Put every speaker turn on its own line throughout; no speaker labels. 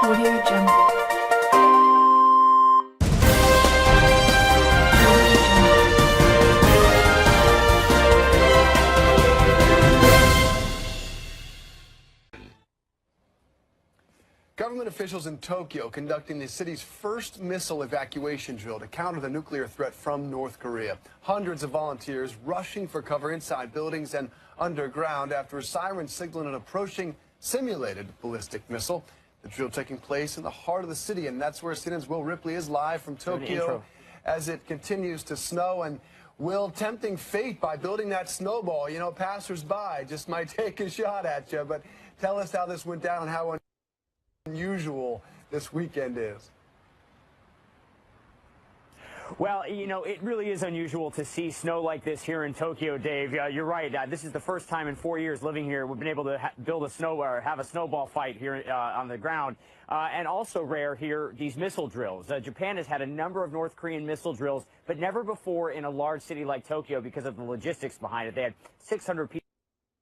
Audio Jungle.
Government officials in Tokyo conducting the city's first missile evacuation drill to counter the nuclear threat from North Korea. Hundreds of volunteers rushing for cover inside buildings and underground after a siren signaling an approaching simulated ballistic missile. The drill taking place in the heart of the city, and that's where CNN's Will Ripley is live from Tokyo as it continues to snow. And Will, tempting fate by building that snowball, you know, passersby just might take a shot at you. But tell us how this went down and how unusual this weekend is.
Well, you know, it really is unusual to see snow like this here in Tokyo, Dave. You're right. This is the first time in 4 years living here we've been able to build a have a snowball fight here on the ground. And also rare here, these missile drills. Japan has had a number of North Korean missile drills, but never before in a large city like Tokyo because of the logistics behind it. They had 600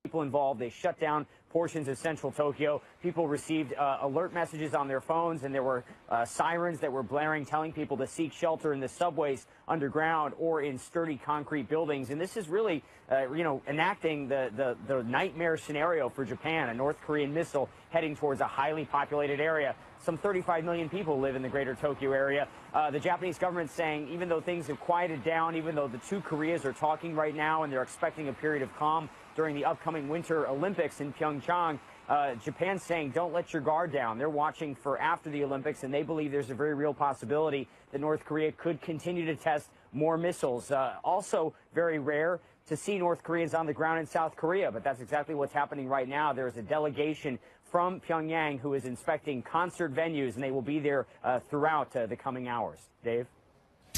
people involved. They shut down portions of central Tokyo. People received alert messages on their phones, and there were sirens that were blaring, telling people to seek shelter in the subways underground or in sturdy concrete buildings. And this is really, you know, enacting the nightmare scenario for Japan, a North Korean missile heading towards a highly populated area. Some 35 million people live in the greater Tokyo area. The Japanese government saying even though things have quieted down, even though the two Koreas are talking right now and they're expecting a period of calm during the upcoming Winter Olympics in Pyeongchang, Japan's saying don't let your guard down. They're watching for after the Olympics, and they believe there's a very real possibility that North Korea could continue to test more missiles. Also very rare to see North Koreans on the ground in South Korea, but that's exactly what's happening right now. There's a delegation from Pyongyang who is inspecting concert venues, and they will be there throughout the coming hours. Dave?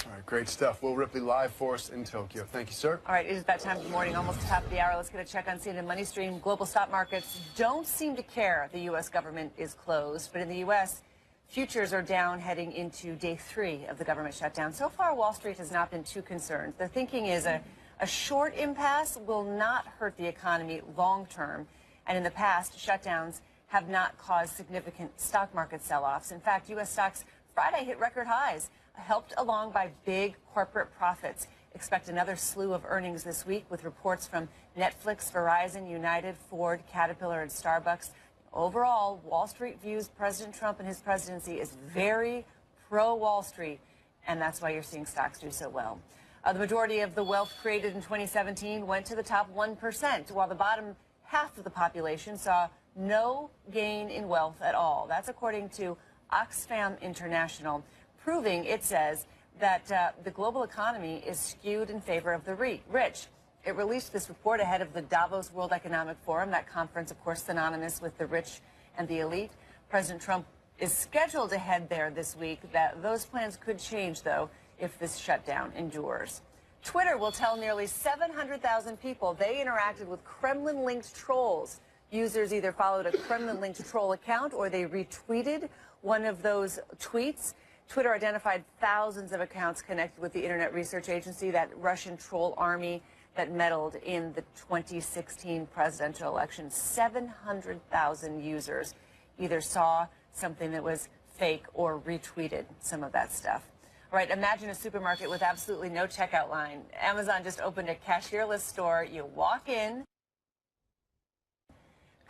All right, great stuff. Will Ripley live for us in Tokyo. Thank you, sir.
All right, it is that time of the morning, almost top of the hour. Let's get a check on CNN Money Stream. Global stock markets don't seem to care the U.S. government is closed, but in the U.S., futures are down heading into day 3 of the government shutdown. So far, Wall Street has not been too concerned. The thinking is a short impasse will not hurt the economy long term, and in the past, shutdowns have not caused significant stock market sell-offs. In fact, U.S. stocks Friday hit record highs, helped along by big corporate profits. Expect another slew of earnings this week with reports from Netflix, Verizon, United, Ford, Caterpillar, and Starbucks. Overall, Wall Street views President Trump and his presidency as very pro-Wall Street, and that's why you're seeing stocks do so well. The majority of the wealth created in 2017 went to the top 1%, while the bottom half of the population saw no gain in wealth at all. That's according to Oxfam International, proving, it says, that the global economy is skewed in favor of the rich. It released this report ahead of the Davos World Economic Forum, that conference, of course, synonymous with the rich and the elite. President Trump is scheduled to head there this week. Those plans could change, though, if this shutdown endures. Twitter will tell nearly 700,000 people they interacted with Kremlin-linked trolls. Users either followed a Kremlin-linked troll account or they retweeted one of those tweets. Twitter identified thousands of accounts connected with the Internet Research Agency, that Russian troll army that meddled in the 2016 presidential election. 700,000 users either saw something that was fake or retweeted some of that stuff. All right, imagine a supermarket with absolutely no checkout line. Amazon just opened a cashierless store. You walk in.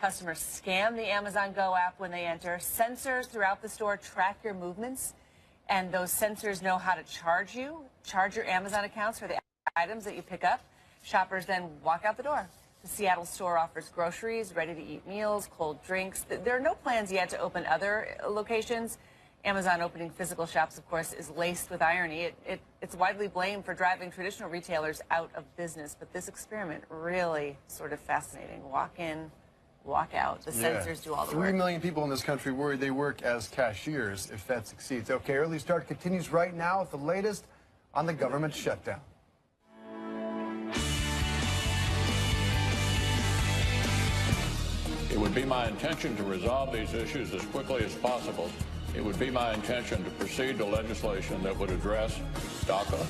Customers scan the Amazon Go app when they enter. Sensors throughout the store track your movements, and those sensors know how to charge your Amazon accounts for the items that you pick up. Shoppers then walk out the door. The Seattle store offers groceries, ready-to-eat meals, cold drinks. There are no plans yet to open other locations. Amazon opening physical shops, of course, is laced with irony. It's widely blamed for driving traditional retailers out of business, but this experiment really sort of fascinating. Walk in, walk out. The sensors do all the work.
3 million people in this country worry they work as cashiers if that succeeds. Okay, Early Start continues right now with the latest on the government shutdown.
It would be my intention to resolve these issues as quickly as possible. It would be my intention to proceed to legislation that would address DACA,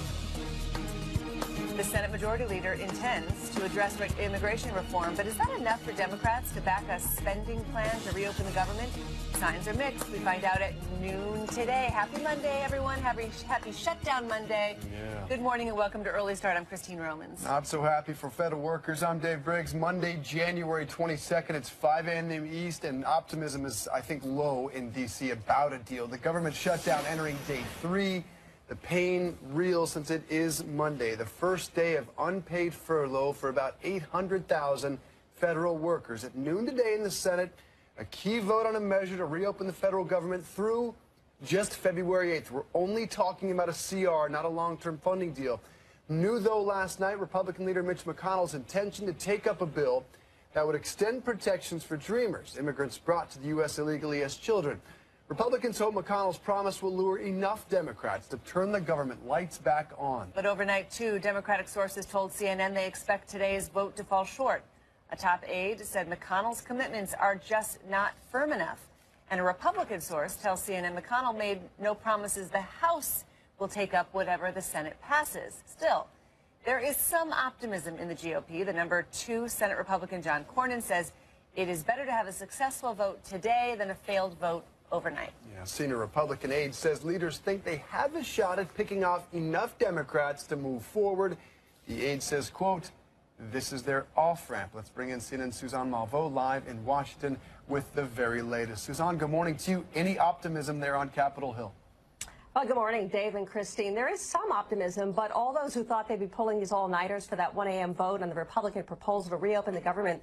The Senate Majority Leader intends to address immigration reform, but is that enough for Democrats to back a spending plan to reopen the government? Signs are mixed. We find out at noon today. Happy Monday, everyone. Happy Shutdown Monday.
Yeah.
Good morning and welcome to Early Start. I'm Christine Romans.
Not so happy for federal workers. I'm Dave Briggs. Monday, January 22nd. It's 5 a.m. East, and optimism is, I think, low in D.C. about a deal. The government shutdown entering day 3. The pain real since it is Monday, the first day of unpaid furlough for about 800,000 federal workers. At noon today in the Senate, a key vote on a measure to reopen the federal government through just February 8th. We're only talking about a CR, not a long-term funding deal. New, though, last night, Republican leader Mitch McConnell's intention to take up a bill that would extend protections for dreamers, immigrants brought to the U.S. illegally as children. Republicans hope McConnell's promise will lure enough Democrats to turn the government lights back on.
But overnight, too, Democratic sources told CNN they expect today's vote to fall short. A top aide said McConnell's commitments are just not firm enough. And a Republican source tells CNN McConnell made no promises the House will take up whatever the Senate passes. Still, there is some optimism in the GOP. The number 2 Senate Republican John Cornyn says it is better to have a successful vote today than a failed vote overnight.
Yeah, senior Republican aide says leaders think they have a shot at picking off enough Democrats to move forward. The aide says, quote, this is their off-ramp. Let's bring in CNN's Suzanne Malveaux live in Washington with the very latest. Suzanne, good morning to you. Any optimism there on Capitol Hill?
Well, good morning, Dave and Christine. There is some optimism, but all those who thought they'd be pulling these all-nighters for that 1 a.m. vote on the Republican proposal to reopen the government,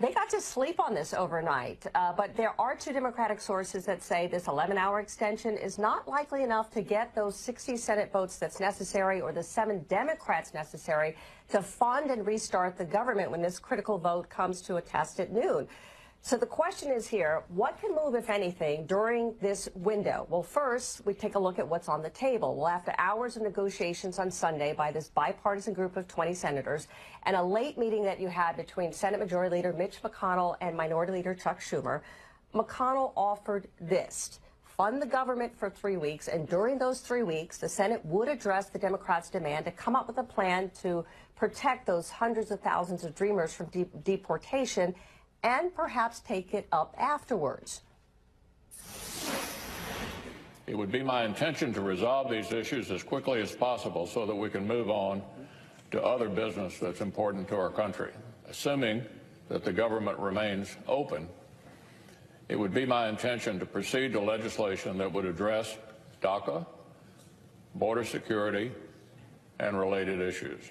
they got to sleep on this overnight. But there are 2 Democratic sources that say this 11-hour extension is not likely enough to get those 60 Senate votes that's necessary, or the 7 Democrats necessary to fund and restart the government when this critical vote comes to a test at noon. So the question is here, what can move, if anything, during this window? Well, first, we take a look at what's on the table. Well, after hours of negotiations on Sunday by this bipartisan group of 20 senators and a late meeting that you had between Senate Majority Leader Mitch McConnell and Minority Leader Chuck Schumer, McConnell offered this: fund the government for 3 weeks, and during those 3 weeks, the Senate would address the Democrats' demand to come up with a plan to protect those hundreds of thousands of dreamers from deportation, and perhaps take it up afterwards.
It would be my intention to resolve these issues as quickly as possible so that we can move on to other business that's important to our country. Assuming that the government remains open, it would be my intention to proceed to legislation that would address DACA, border security, and related issues.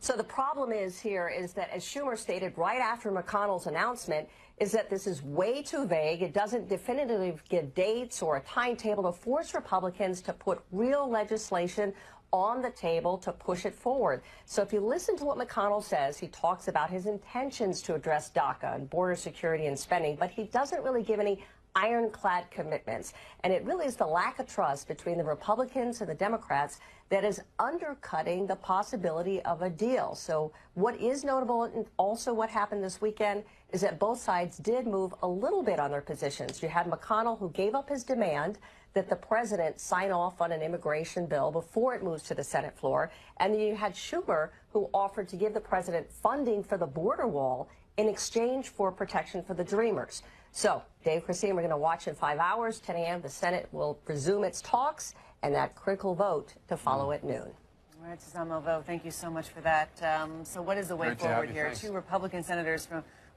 So the problem is that, as Schumer stated right after McConnell's announcement, is that this is way too vague. It doesn't definitively give dates or a timetable to force Republicans to put real legislation on the table to push it forward. So if you listen to what McConnell says, he talks about his intentions to address DACA and border security and spending, but he doesn't really give any ironclad commitments. And it really is the lack of trust between the Republicans and the Democrats that is undercutting the possibility of a deal. So what is notable, and also what happened this weekend, is that both sides did move a little bit on their positions. You had McConnell, who gave up his demand that the president sign off on an immigration bill before it moves to the Senate floor. And then you had Schumer, who offered to give the president funding for the border wall in exchange for protection for the dreamers. So, Dave, Christine, we're going to watch in 5 hours, 10 a.m. The Senate will resume its talks, and that critical vote to follow at noon.
All right, Suzanne Malveaux, thank you so much for that. So what is the way
Great to have
forward
you.
here?
Thanks.
2 Republican senators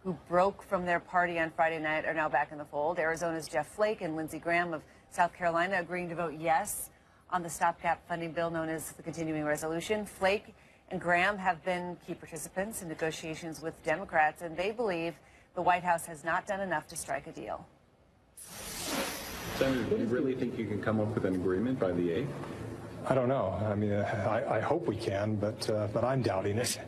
who broke from their party on Friday night are now back in the fold. Arizona's Jeff Flake and Lindsey Graham of South Carolina agreeing to vote yes on the stopgap funding bill known as the continuing resolution. Flake and Graham have been key participants in negotiations with Democrats, and they believe the White House has not done enough to strike a deal.
Senator, do you really think you can come up with an agreement by the 8th?
I don't know. I mean, I hope we can, but I'm doubting it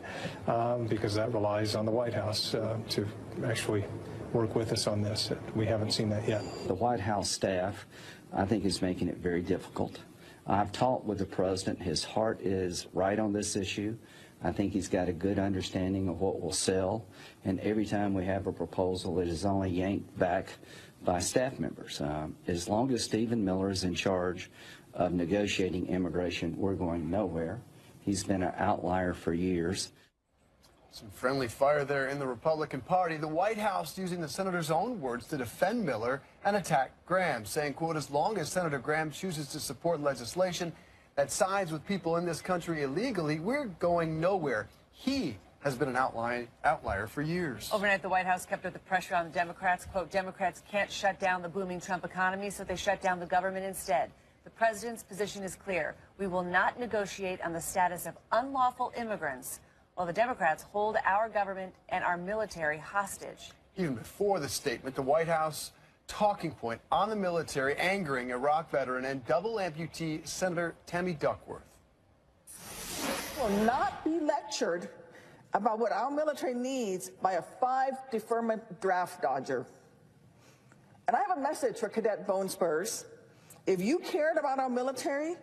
because that relies on the White House to actually work with us on this. We haven't seen that yet.
The White House staff, I think, is making it very difficult. I've talked with the president. His heart is right on this issue. I think he's got a good understanding of what will sell. And every time we have a proposal, it is only yanked back by staff members. As long as Stephen Miller is in charge of negotiating immigration, we're going nowhere. He's been an outlier for years.
Some friendly fire there in the Republican Party. The White House using the senator's own words to defend Miller and attack Graham, saying, quote, as long as Senator Graham chooses to support legislation that sides with people in this country illegally, we're going nowhere. He has been an outlier for years.
Overnight, the White House kept up the pressure on the Democrats. Quote, Democrats can't shut down the booming Trump economy, so they shut down the government instead. The president's position is clear. We will not negotiate on the status of unlawful immigrants while the Democrats hold our government and our military hostage.
Even before the statement, the White House talking point on the military angering Iraq veteran and double amputee Senator Tammy Duckworth.
Will not be lectured about what our military needs by a 5 draft dodger. And I have a message for Cadet Bone Spurs. If you cared about our military,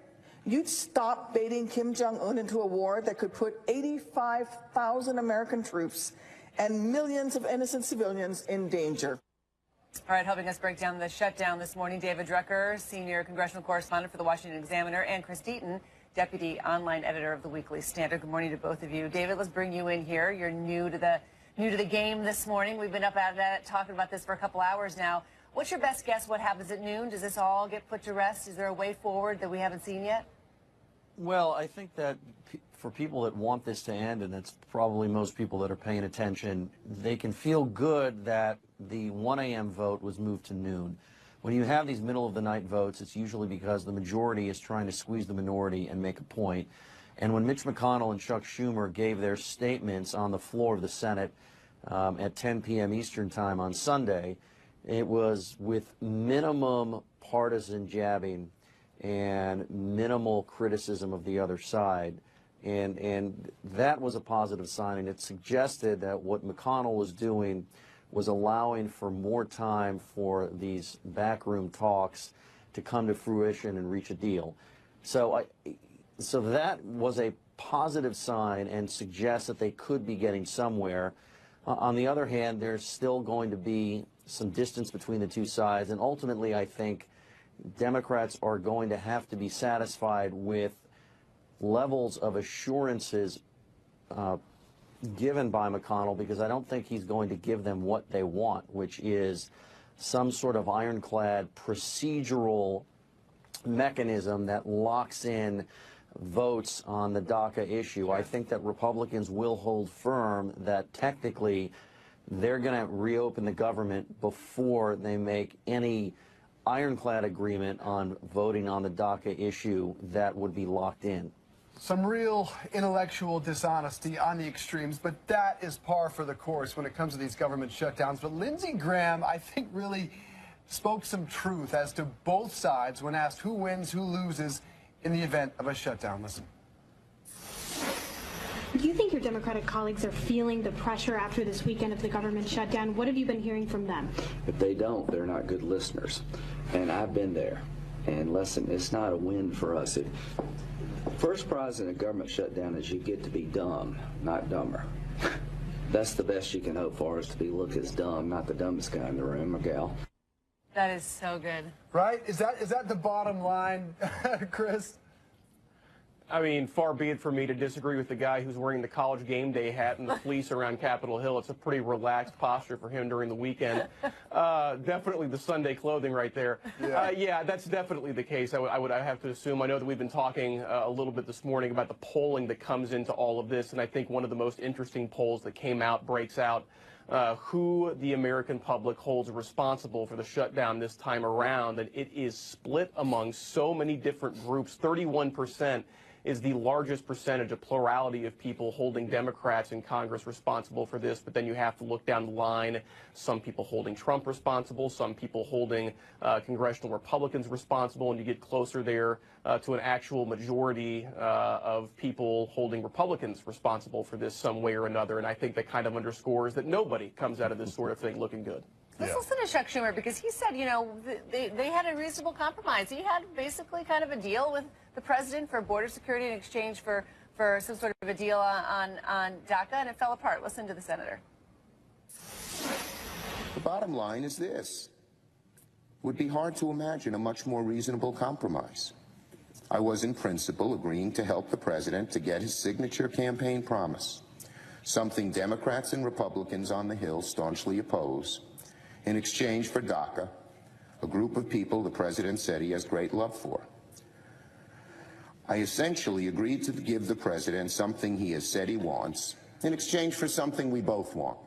you'd stop baiting Kim Jong-un into a war that could put 85,000 American troops and millions of innocent civilians in danger.
All right, helping us break down the shutdown this morning, David Drucker, senior congressional correspondent for the Washington Examiner, and Chris Deaton, deputy online editor of the Weekly Standard. Good morning to both of you. David, let's bring you in here. You're new to the game this morning. We've been up at it talking about this for a couple hours now. What's your best guess what happens at noon? Does this all get put to rest? Is there a way forward that we haven't seen yet?
Well, I think that for people that want this to end, and it's probably most people that are paying attention, they can feel good that the 1 a.m. vote was moved to noon. When you have these middle-of-the-night votes, it's usually because the majority is trying to squeeze the minority and make a point. And when Mitch McConnell and Chuck Schumer gave their statements on the floor of the Senate at 10 p.m. Eastern Time on Sunday, it was with minimum partisan jabbing and minimal criticism of the other side. And that was a positive sign, and it suggested that what McConnell was doing was allowing for more time for these backroom talks to come to fruition and reach a deal. So that was a positive sign and suggests that they could be getting somewhere. On the other hand, there's still going to be some distance between the two sides, and ultimately I think Democrats are going to have to be satisfied with levels of assurances given by McConnell, because I don't think he's going to give them what they want, which is some sort of ironclad procedural mechanism that locks in votes on the DACA issue. I think that Republicans will hold firm that technically they're going to reopen the government before they make any ironclad agreement on voting on the DACA issue that would be locked in.
Some real intellectual dishonesty on the extremes, but that is par for the course when it comes to these government shutdowns. But Lindsey Graham, I think, really spoke some truth as to both sides when asked who wins, who loses in the event of a shutdown. Listen.
Do you think your Democratic colleagues are feeling the pressure after this weekend of the government shutdown? What have you been hearing from them?
If they don't, they're not good listeners. And I've been there. And listen, it's not a win for us. First prize in a government shutdown is you get to be dumb, not dumber. That's the best you can hope for, is to be look as dumb, not the dumbest guy in the room or gal.
That is so good.
Right? Is that the bottom line, Chris?
I mean, far be it for me to disagree with the guy who's wearing the college game day hat and the fleece around Capitol Hill. It's a pretty relaxed posture for him during the weekend. Definitely the Sunday clothing right there. Yeah, that's definitely the case. I would have to assume. I know that we've been talking a little bit this morning about the polling that comes into all of this, and I think one of the most interesting polls that came out breaks out who the American public holds responsible for the shutdown this time around, and it is split among so many different groups. 31% is the largest percentage, a plurality of people holding Democrats in Congress responsible for this. But then you have to look down the line. Some people holding Trump responsible, some people holding congressional Republicans responsible, and you get closer there to an actual majority of people holding Republicans responsible for this some way or another. And I think that kind of underscores that nobody comes out of this sort of thing looking good.
Let's listen to Chuck Schumer, because he said, you know, they had a reasonable compromise. He had basically kind of a deal with the president for border security in exchange for some sort of a deal on DACA, and it fell apart. Listen to the senator.
The bottom line is this. It would be hard to imagine a much more reasonable compromise. I was in principle agreeing to help the president to get his signature campaign promise, something Democrats and Republicans on the Hill staunchly oppose, in exchange for DACA, a group of people the president said he has great love for. I essentially agreed to give the president something he has said he wants in exchange for something we both want.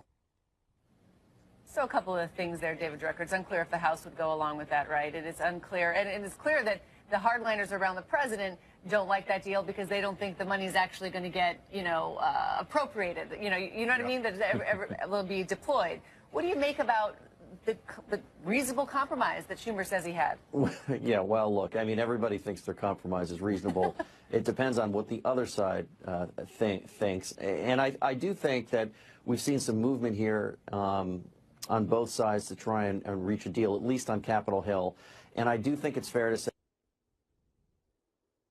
So a couple of things there, David Drucker. It's unclear if the House would go along with that, right? It is unclear. And it's clear that the hardliners around the president don't like that deal because they don't think the money is actually going to get, appropriated. You know what I mean? That it will be deployed. What do you make about the reasonable compromise that Schumer says he had?
Yeah, well, look, I mean, everybody thinks their compromise is reasonable. It depends on what the other side thinks. And I do think that we've seen some movement here on both sides to try and reach a deal, at least on Capitol Hill. And I do think it's fair to say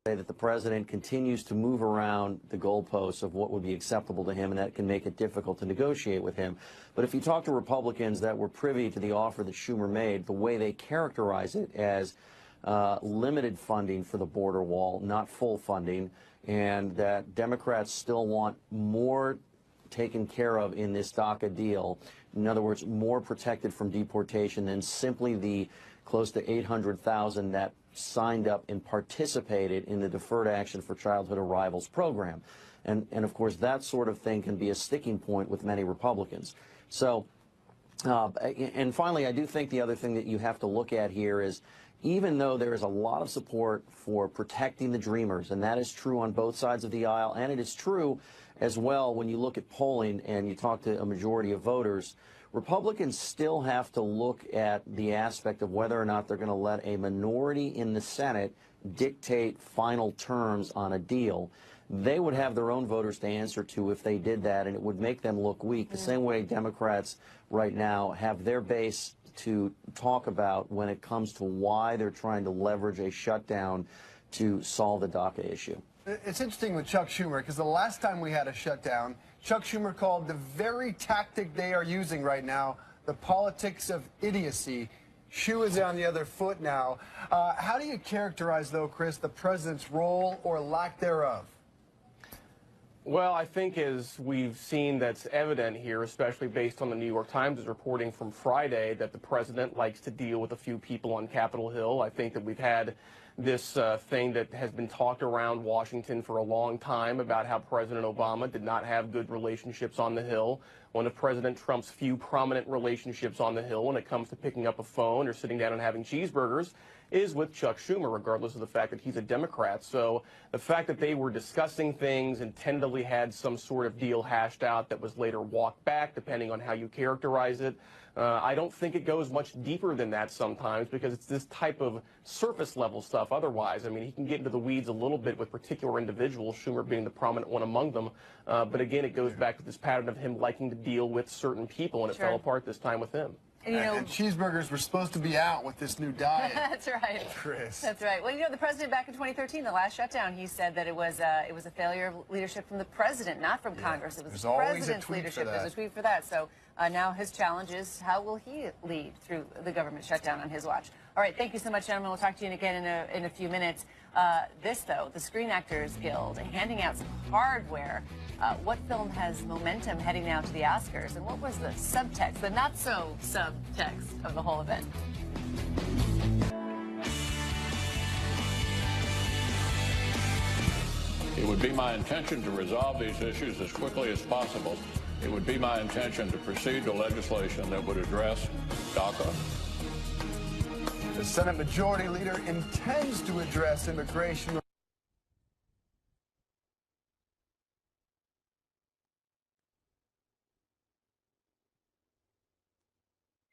that the president continues to move around the goalposts of what would be acceptable to him, and that can make it difficult to negotiate with him. But if you talk to Republicans that were privy to the offer that Schumer made, the way they characterize it as limited funding for the border wall, not full funding, and that Democrats still want more taken care of in this DACA deal. In other words, more protected from deportation than simply the close to 800,000 that signed up and participated in the Deferred Action for Childhood Arrivals program. And of course, that sort of thing can be a sticking point with many Republicans. So, and finally, I do think the other thing that you have to look at here is, even though there is a lot of support for protecting the Dreamers, and that is true on both sides of the aisle, and it is true as well when you look at polling and you talk to a majority of voters, Republicans still have to look at the aspect of whether or not they're going to let a minority in the Senate dictate final terms on a deal. They would have their own voters to answer to if they did that, and it would make them look weak, the same way Democrats right now have their base to talk about when it comes to why they're trying to leverage a shutdown to solve the DACA issue.
It's interesting with Chuck Schumer, because the last time we had a shutdown, Chuck Schumer called the very tactic they are using right now the politics of idiocy. Shoe is on the other foot now. How do you characterize, though, Chris, the president's role or lack thereof?
Well, I think as we've seen, that's evident here, especially based on the New York Times' reporting from Friday, that the president likes to deal with a few people on Capitol Hill. I think that we've had this thing that has been talked around Washington for a long time about how President Obama did not have good relationships on the Hill. One of President Trump's few prominent relationships on the Hill when it comes to picking up a phone or sitting down and having cheeseburgers is with Chuck Schumer, regardless of the fact that he's a Democrat. So the fact that they were discussing things and tentatively had some sort of deal hashed out that was later walked back, depending on how you characterize it, I don't think it goes much deeper than that sometimes, because it's this type of surface level stuff otherwise. I mean, he can get into the weeds a little bit with particular individuals, Schumer being the prominent one among them. But again, it goes back to this pattern of him liking to deal with certain people, and it fell apart this time with him.
And cheeseburgers were supposed to be out with this new diet.
That's right,
Chris.
That's right. Well, the president back in 2013, the last shutdown, he said that it was a failure of leadership from the president, not from Congress. It was the president's leadership. There's a tweet for that. So now his challenge is, how will he lead through the government shutdown on his watch? All right, thank you so much, gentlemen. We'll talk to you again in a few minutes. This, though, the Screen Actors Guild handing out some hardware. What film has momentum heading now to the Oscars? And what was the subtext, the not-so-subtext of the whole event?
It would be my intention to resolve these issues as quickly as possible. It would be my intention to proceed to legislation that would address DACA.
The Senate Majority Leader intends to address immigration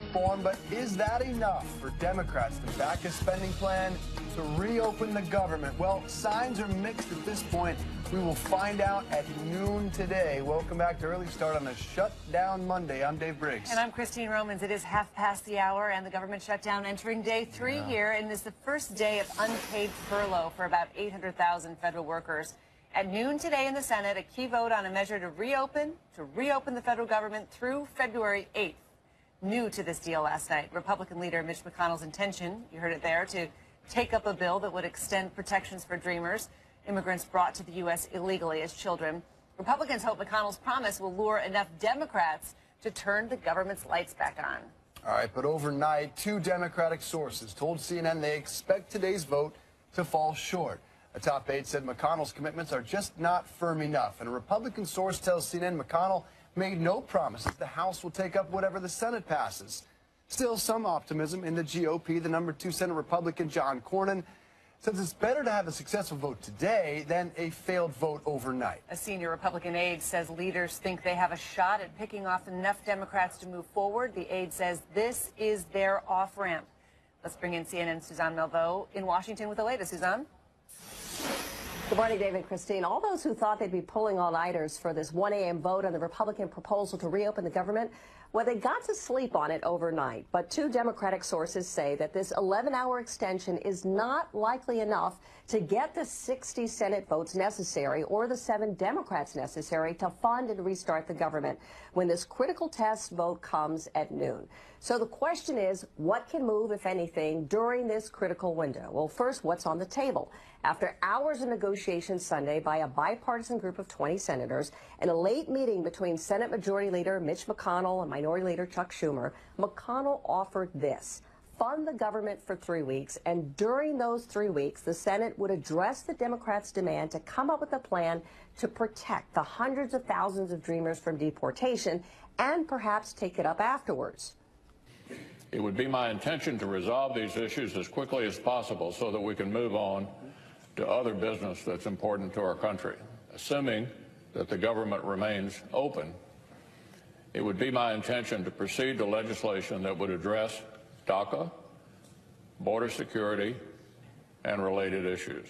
reform, but is that enough for Democrats to back a spending plan to reopen the government? Well, signs are mixed at this point. We will find out at noon today. Welcome back to Early Start on a Shutdown Monday. I'm Dave Briggs.
And I'm Christine Romans. It is 1:30, and the government shutdown entering day 3 here, and it's the first day of unpaid furlough for about 800,000 federal workers. At noon today in the Senate, a key vote on a measure to reopen the federal government through February 8th. New to this deal last night, Republican leader Mitch McConnell's intention, you heard it there, to take up a bill that would extend protections for dreamers, immigrants brought to the U.S. illegally as children. Republicans hope McConnell's promise will lure enough Democrats to turn the government's lights back on.
All right, but overnight, 2 Democratic sources told CNN they expect today's vote to fall short. A top aide said McConnell's commitments are just not firm enough. And a Republican source tells CNN McConnell made no promises the House will take up whatever the Senate passes. Still some optimism in the GOP. The number 2 Senate Republican John Cornyn says it's better to have a successful vote today than a failed vote overnight.
A senior Republican aide says leaders think they have a shot at picking off enough Democrats to move forward. The aide says this is their off-ramp. Let's bring in CNN's Suzanne Melvo in Washington with the latest. Suzanne?
Good morning, David, Christine. All those who thought they'd be pulling all-nighters for this 1 a.m. vote on the Republican proposal to reopen the government, well, they got to sleep on it overnight. But 2 Democratic sources say that this 11-hour extension is not likely enough to get the 60 Senate votes necessary or the 7 Democrats necessary to fund and restart the government when this critical test vote comes at noon. So the question is, what can move, if anything, during this critical window? Well, first, what's on the table? After hours of negotiations Sunday by a bipartisan group of 20 senators and a late meeting between Senate Majority Leader Mitch McConnell and Minority Leader Chuck Schumer, McConnell offered this: fund the government for 3 weeks, and during those 3 weeks, the Senate would address the Democrats' demand to come up with a plan to protect the hundreds of thousands of dreamers from deportation and perhaps take it up afterwards.
It would be my intention to resolve these issues as quickly as possible so that we can move on to other business that's important to our country. Assuming that the government remains open, it would be my intention to proceed to legislation that would address DACA, border security, and related issues.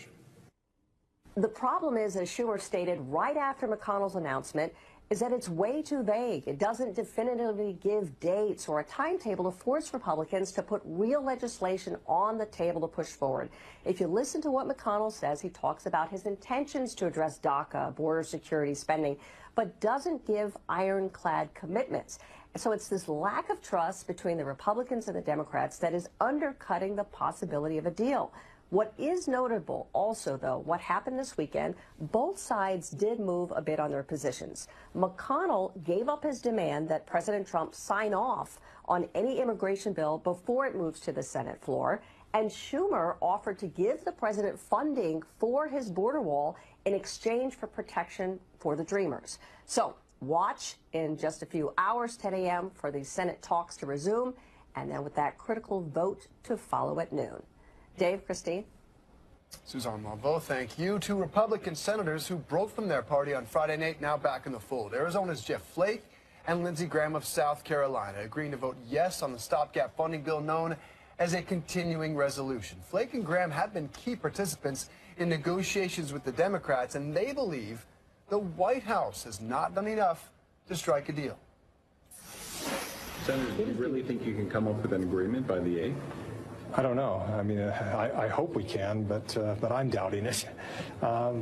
The problem is, as Schumer stated right after McConnell's announcement, is that it's way too vague. It doesn't definitively give dates or a timetable to force Republicans to put real legislation on the table to push forward. If you listen to what McConnell says, he talks about his intentions to address DACA, border security spending, but doesn't give ironclad commitments. So it's this lack of trust between the Republicans and the Democrats that is undercutting the possibility of a deal. What is notable also, though, what happened this weekend, both sides did move a bit on their positions. McConnell gave up his demand that President Trump sign off on any immigration bill before it moves to the Senate floor, and Schumer offered to give the president funding for his border wall in exchange for protection for the Dreamers. So watch in just a few hours, 10 a.m., for the Senate talks to resume, and then with that critical vote to follow at noon. Dave, Christine.
Suzanne Melvo, thank you. 2 Republican senators who broke from their party on Friday night now back in the fold. Arizona's Jeff Flake and Lindsey Graham of South Carolina agreeing to vote yes on the stopgap funding bill known as a continuing resolution. Flake and Graham have been key participants in negotiations with the Democrats, and they believe the White House has not done enough to strike a deal.
Senator, do you really think you can come up with an agreement by the 8th?
I don't know. I mean, I hope we can, but I'm doubting it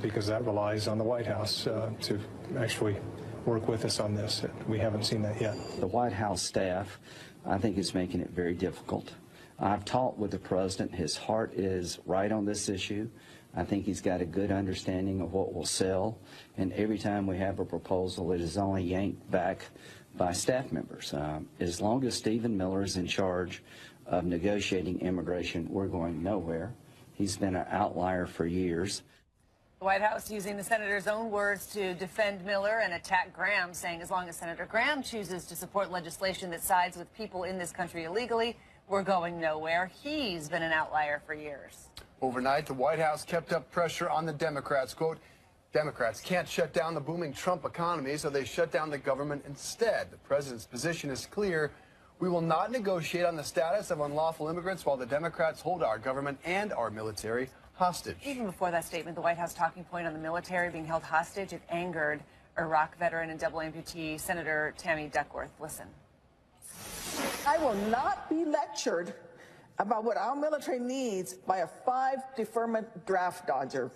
because that relies on the White House to actually work with us on this. We haven't seen that yet.
The White House staff, I think, is making it very difficult. I've talked with the president. His heart is right on this issue. I think he's got a good understanding of what will sell, and every time we have a proposal, it is only yanked back by staff members. As long as Stephen Miller is in charge of negotiating immigration, we're going nowhere. He's been an outlier for years.
The White House using the senator's own words to defend Miller and attack Graham, saying as long as Senator Graham chooses to support legislation that sides with people in this country illegally, we're going nowhere. He's been an outlier for years.
Overnight, the White House kept up pressure on the Democrats. Quote, Democrats can't shut down the booming Trump economy, so they shut down the government instead. The president's position is clear. We will not negotiate on the status of unlawful immigrants while the Democrats hold our government and our military hostage.
Even before that statement, the White House talking point on the military being held hostage, it angered Iraq veteran and double amputee Senator Tammy Duckworth. Listen.
I will not be lectured about what our military needs by a 5 deferment draft dodger.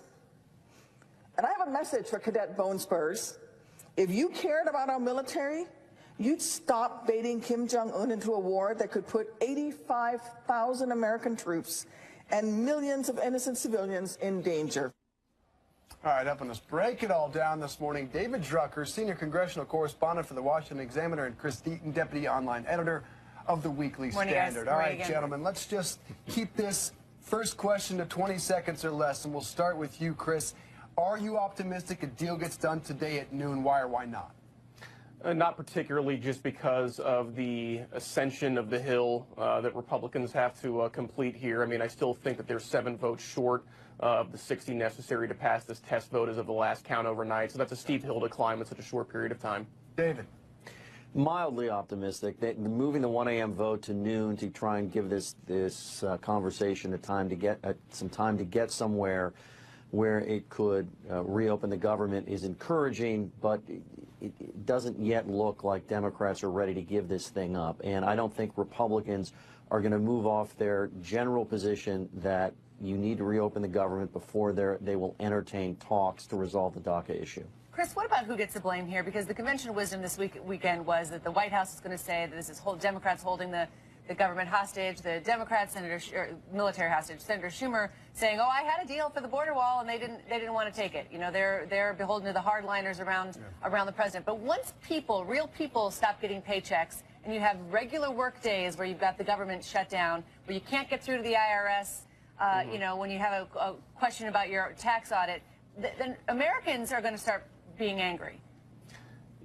And I have a message for Cadet Bone Spurs. If you cared about our military, you'd stop baiting Kim Jong-un into a war that could put 85,000 American troops and millions of innocent civilians in danger.
All right, helping us break it all down this morning, David Drucker, senior congressional correspondent for the Washington Examiner, and Chris Deaton, deputy online editor of the Weekly Standard. All right, gentlemen, let's just keep this first question to 20 seconds or less, and we'll start with you, Chris. Are you optimistic a deal gets done today at noon? Why or why not?
Not particularly, just because of the ascension of the Hill that Republicans have to complete here. I mean, I still think that they're 7 votes short of the 60 necessary to pass this test vote as of the last count overnight. So that's a steep hill to climb in such a short period of time.
David.
Mildly optimistic. Moving the 1 a.m. vote to noon to try and give this conversation some time to get somewhere where it could reopen the government is encouraging, but it doesn't yet look like Democrats are ready to give this thing up. And I don't think Republicans are going to move off their general position that you need to reopen the government before they will entertain talks to resolve the DACA issue.
Chris, what about who gets the blame here? Because the convention of wisdom this weekend was that the White House is going to say that this is Democrats holding the government hostage, the Democrats, military hostage. Senator Schumer saying, "Oh, I had a deal for the border wall, and they didn't want to take it." You know, they're beholden to the hardliners around the president. But once real people, stop getting paychecks, and you have regular work days where you've got the government shut down, where you can't get through to the IRS, you know, when you have a question about your tax audit, then Americans are going to start being angry.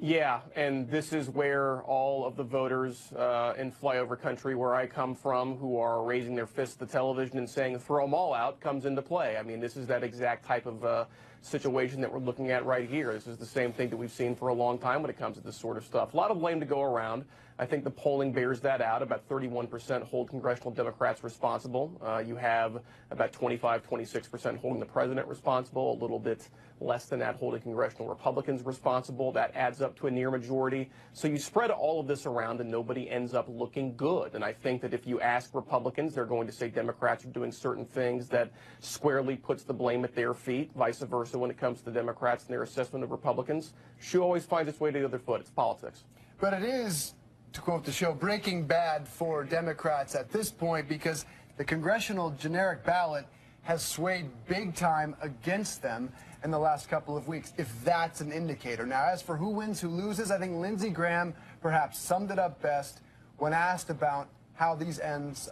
Yeah, and this is where all of the voters in flyover country where I come from who are raising their fists at the television and saying throw them all out comes into play. I mean, this is that exact type of situation that we're looking at right here. This is the same thing that we've seen for a long time when it comes to this sort of stuff. A lot of blame to go around. I think the polling bears that out. About 31% hold congressional Democrats responsible. You have about 26% holding the president responsible, a little bit less than that holding congressional Republicans responsible. That adds up to a near majority. So you spread all of this around and nobody ends up looking good. And I think that if you ask Republicans, they're going to say Democrats are doing certain things that squarely puts the blame at their feet. Vice versa when it comes to the Democrats and their assessment of Republicans. Shoe always finds its way to the other foot. It's politics.
But it is, to quote the show, breaking bad for Democrats at this point because the congressional generic ballot has swayed big time against them in the last couple of weeks, if that's an indicator. Now, as for who wins, who loses, I think Lindsey Graham perhaps summed it up best when asked about how this ends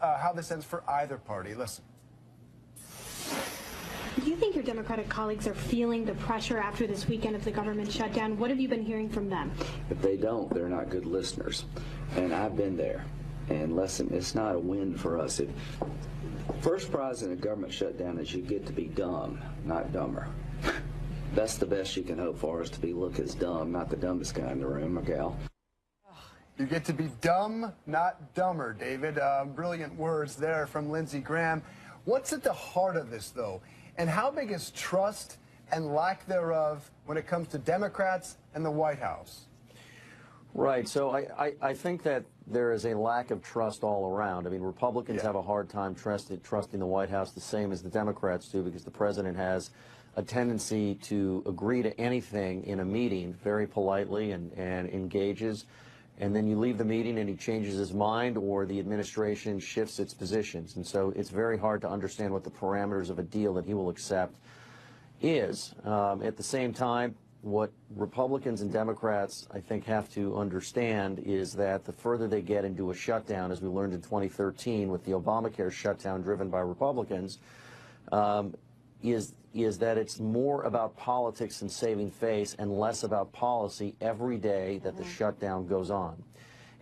for either party. Listen.
Do you think your Democratic colleagues are feeling the pressure after this weekend of the government shutdown? What have you been hearing from them?
If they don't, they're not good listeners. And I've been there. And listen, it's not a win for us. First prize in a government shutdown is you get to be dumb, not dumber. That's the best you can hope for, is to look as dumb, not the dumbest guy in the room or gal.
You get to be dumb, not dumber, David. Brilliant words there from Lindsey Graham. What's at the heart of this, though? And how big is trust and lack thereof when it comes to Democrats and the White House?
Right. So I think that there is a lack of trust all around. I mean, Republicans have a hard time trusting the White House the same as the Democrats do, because the president has a tendency to agree to anything in a meeting very politely and engages. And then you leave the meeting and he changes his mind, or the administration shifts its positions. And so it's very hard to understand what the parameters of a deal that he will accept is. At the same time, what Republicans and Democrats, I think, have to understand is that the further they get into a shutdown, as we learned in 2013 with the Obamacare shutdown driven by Republicans, is that it's more about politics and saving face and less about policy every day that the shutdown goes on.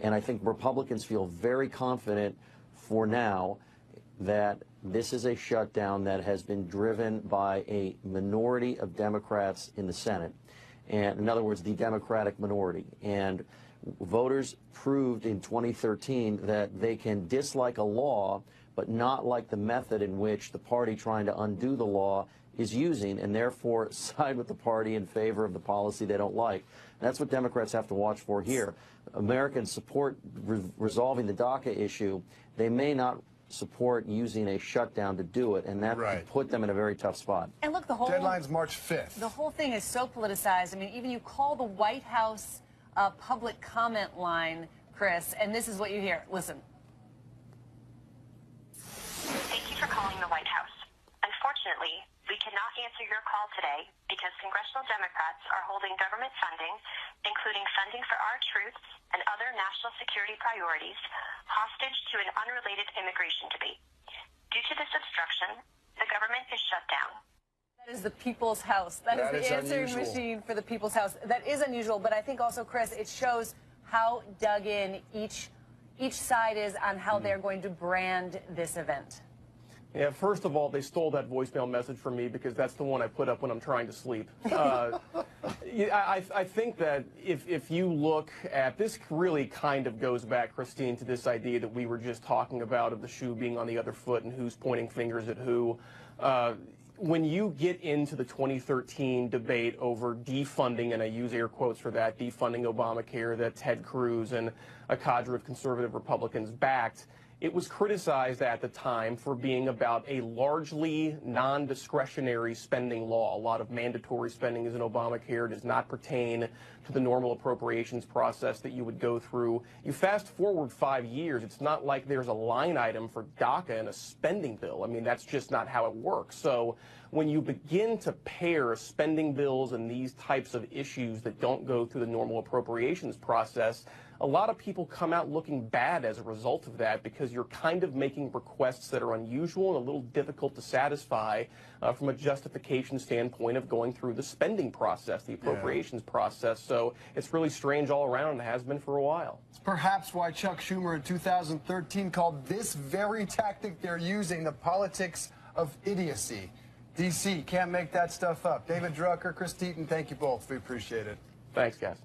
And I think Republicans feel very confident for now that this is a shutdown that has been driven by a minority of Democrats in the Senate. And in other words, the Democratic minority. And voters proved in 2013 that they can dislike a law, but not like the method in which the party trying to undo the law is using, and therefore side with the party in favor of the policy they don't like. That's what Democrats have to watch for here. Americans support resolving the DACA issue. They may not support using a shutdown to do it, and that could put them in a very tough spot.
And look, the whole
deadline's March 5th.
The whole thing is so politicized. I mean, even you call the White House public comment line, Chris, and this is what you hear. Listen.
Thank you for calling the White answer your call today because congressional Democrats are holding government funding, including funding for our troops and other national security priorities, hostage to an unrelated immigration debate. Due to this obstruction, the government is shut down.
That is the People's House. That is the answering machine for the People's House. That is unusual, but I think also, Chris, it shows how dug in each side is on how they're going to brand this event.
Yeah, first of all, they stole that voicemail message from me because that's the one I put up when I'm trying to sleep. I think that if you look at this, really kind of goes back, Christine, to this idea that we were just talking about of the shoe being on the other foot and who's pointing fingers at who. When you get into the 2013 debate over defunding, and I use air quotes for that, defunding Obamacare that Ted Cruz and a cadre of conservative Republicans backed, it was criticized at the time for being about a largely non-discretionary spending law. A lot of mandatory spending is in Obamacare, does not pertain to the normal appropriations process that you would go through. You fast forward 5 years, it's not like there's a line item for DACA in a spending bill. I mean, that's just not how it works. So when you begin to pair spending bills and these types of issues that don't go through the normal appropriations process, a lot of people come out looking bad as a result of that because you're kind of making requests that are unusual and a little difficult to satisfy from a justification standpoint of going through the spending process, the appropriations process. So it's really strange all around and has been for a while.
It's perhaps why Chuck Schumer in 2013 called this very tactic they're using the politics of idiocy. D.C. can't make that stuff up. David Drucker, Chris Deaton, thank you both. We appreciate it.
Thanks, guys.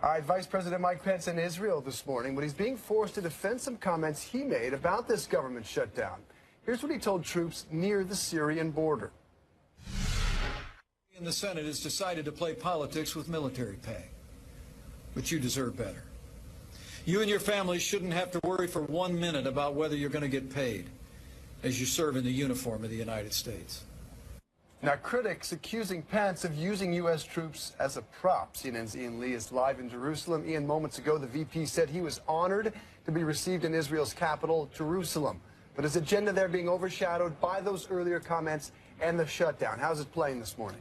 All right, Vice President Mike Pence in Israel this morning, but he's being forced to defend some comments he made about this government shutdown. Here's what he told troops near the Syrian border.
The Senate has decided to play politics with military pay, but you deserve better. You and your families shouldn't have to worry for 1 minute about whether you're going to get paid as you serve in the uniform of the United States.
Now, critics accusing Pence of using U.S. troops as a prop. CNN's Ian Lee is live in Jerusalem. Ian, moments ago, the VP said he was honored to be received in Israel's capital, Jerusalem. But his agenda there being overshadowed by those earlier comments and the shutdown. How's it playing this morning?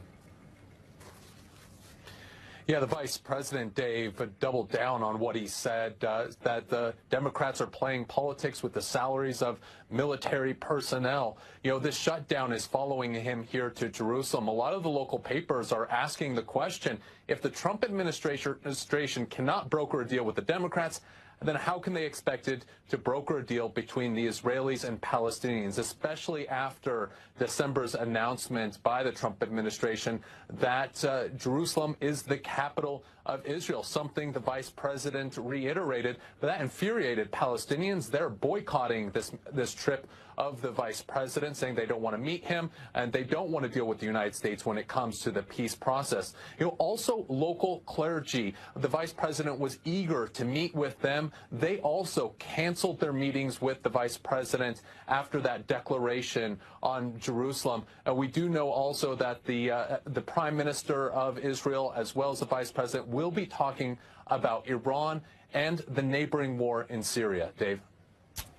Yeah, the vice president, Dave, doubled down on what he said, that the Democrats are playing politics with the salaries of military personnel. You know, this shutdown is following him here to Jerusalem. A lot of the local papers are asking the question, if the Trump administration cannot broker a deal with the Democrats, then how can they expect it to broker a deal between the Israelis and Palestinians, especially after December's announcement by the Trump administration that Jerusalem is the capital of Israel, something the vice president reiterated. But that infuriated Palestinians. They're boycotting this trip of the vice president, saying they don't want to meet him and they don't want to deal with the United States when it comes to the peace process. You know, also local clergy. The vice president was eager to meet with them. They also canceled their meetings with the vice president after that declaration on Jerusalem. We do know also that the prime minister of Israel, as well as the vice president, will be talking about Iran and the neighboring war in Syria. Dave.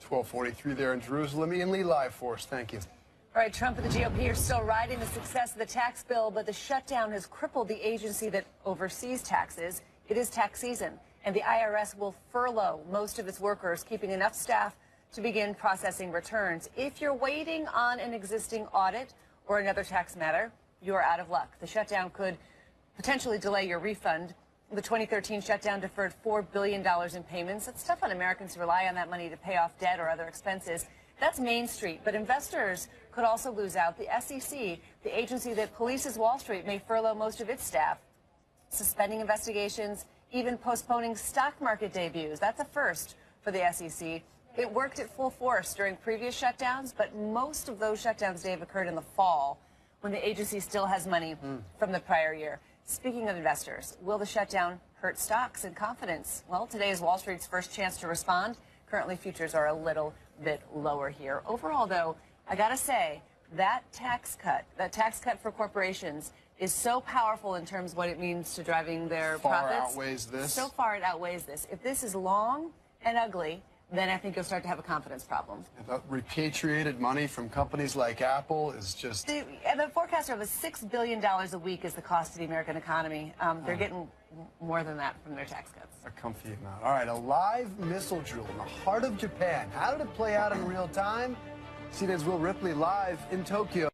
12:43 there in Jerusalem. Ian Lee live for us. Thank you.
All right, Trump and the GOP are still riding the success of the tax bill, but the shutdown has crippled the agency that oversees taxes. It is tax season, and the IRS will furlough most of its workers, keeping enough staff to begin processing returns. If you're waiting on an existing audit or another tax matter, you're out of luck. The shutdown could potentially delay your refund. The 2013 shutdown deferred $4 billion in payments. It's tough on Americans to rely on that money to pay off debt or other expenses. That's Main Street, but investors could also lose out. The SEC, the agency that polices Wall Street, may furlough most of its staff, suspending investigations, even postponing stock market debuts. That's a first for the SEC. It worked at full force during previous shutdowns, but most of those shutdowns, Dave, occurred in the fall when the agency still has money from the prior year. Speaking of investors, will the shutdown hurt stocks and confidence? Well, today is Wall Street's first chance to respond. Currently, futures are a little bit lower here. Overall, though, I got to say, that tax cut for corporations is so powerful in terms of what it means to driving their profits.
Outweighs this.
So far, it outweighs this. If this is long and ugly, then I think you'll start to have a confidence problem.
The repatriated money from companies like Apple is just...
The forecaster of $6 billion a week is the cost of the American economy. They're getting more than that from their tax cuts.
A comfy amount. All right, a live missile drill in the heart of Japan. How did it play out in real time? CNN's Will Ripley live in Tokyo.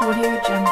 Audio Jungle.